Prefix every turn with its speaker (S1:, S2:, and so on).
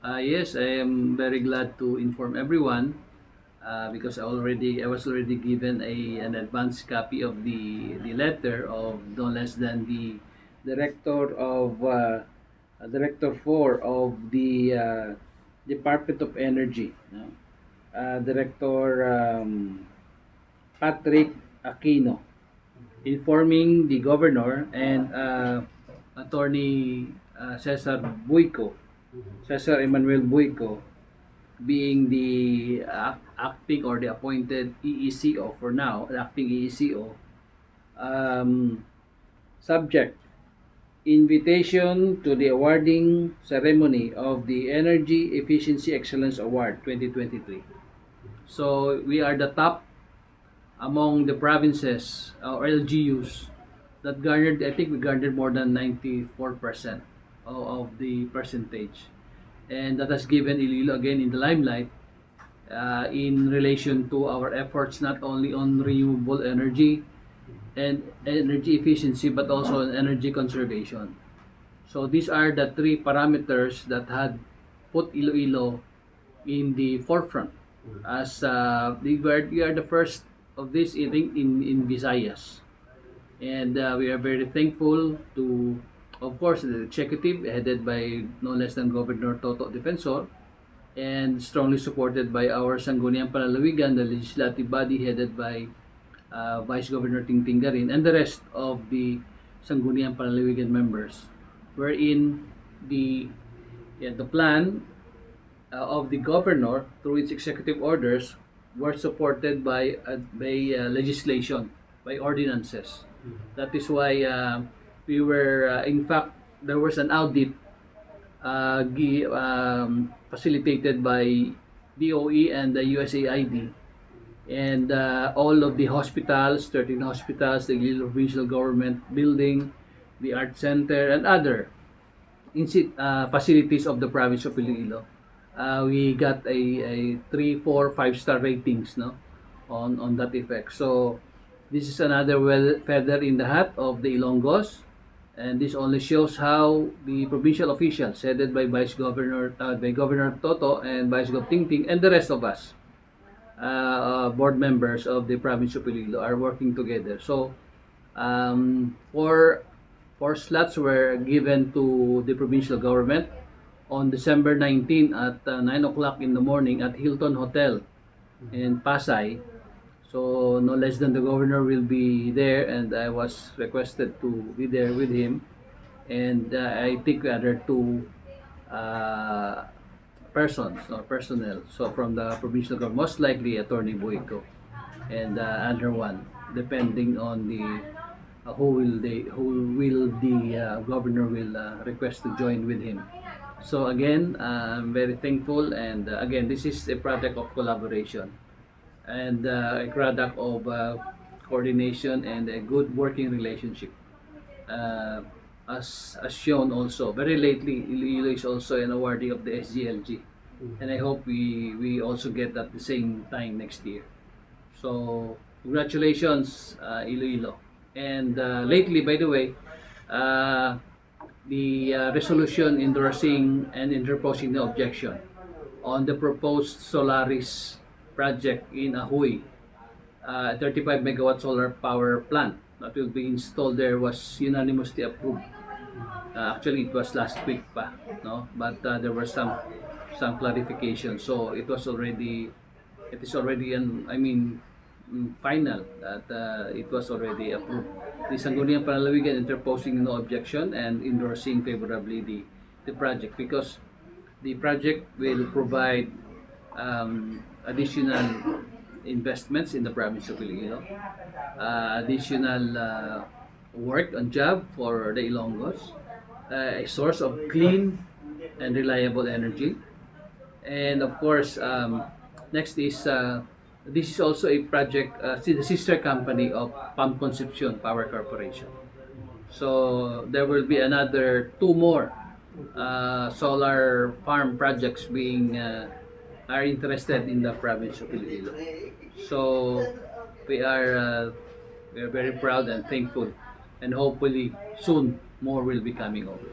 S1: Yes, I am very glad to inform everyone because I was already given an advance copy of the letter of no less than the director of Director 4 of the Department of Energy, no? Director Patrick Aquino, informing the governor and Attorney Cesar Emmanuel Buyco, being the acting or the appointed EECO for now, the acting EECO, um, subject invitation to the awarding ceremony of the Energy Efficiency Excellence Award 2023. So we are the top among the provinces or LGUs that garnered, I think we garnered more than 94% of the percentage. And that has given Iloilo again in the limelight in relation to our efforts not only on renewable energy and energy efficiency but also on energy conservation. So these are the three parameters that had put Iloilo in the forefront as we are the first of this in Visayas. And we are very thankful to, of course, the executive headed by no less than Governor Toto Defensor, and strongly supported by our Sangguniang Panlalawigan, the legislative body headed by Vice Governor Tingting Garin, and the rest of the Sangguniang Panlalawigan members, wherein the plan of the governor through its executive orders were supported by legislation, by ordinances. That is why we were, in fact, there was an audit facilitated by DOE and the USAID, and all of the hospitals, 13 hospitals, the Iloilo Provincial Government building, the art center, and other facilities of the province of Iloilo. We got a 3, 4, 5-star ratings, no, on that effect. So this is another feather in the hat of the Ilonggos, and this only shows how the provincial officials headed by by Governor Toto and Vice Gov Tingting and the rest of us board members of the province of Iloilo are working together. So four slots were given to the provincial government on December 19 at 9 o'clock in the morning at Hilton Hotel in Pasay. So no less than the governor will be there, and I was requested to be there with him. And I think other two persons or personnel. So from the provincial government, most likely Attorney Buyco and other one, depending on the who will the governor will request to join with him. So again, I'm very thankful, and again, this is a product of collaboration and a product of coordination and a good working relationship. Uh, as shown also very lately, Iloilo is also an awardee of the SGLG, and I hope we also get at the same time next year. So congratulations, Iloilo. And lately, by the way, uh, the resolution endorsing and interposing the objection on the proposed Solaris project in Ahoy, 35 megawatt solar power plant that will be installed there was unanimously approved. Actually, it was last week pa, no? But there were some clarification. So it is already final that it was already approved. The Sangguniang Panlalawigan interposing no objection and endorsing favorably the project, because the project will provide additional investments in the province of Iloilo, additional work on job for the Ilonggos, a source of clean and reliable energy, and of course, next is this is also a project, the sister company of Pump Concepcion Power Corporation. So there will be another two more solar farm projects being are interested in the province of Iloilo. So we are uh, we are very proud and thankful, and hopefully soon more will be coming over.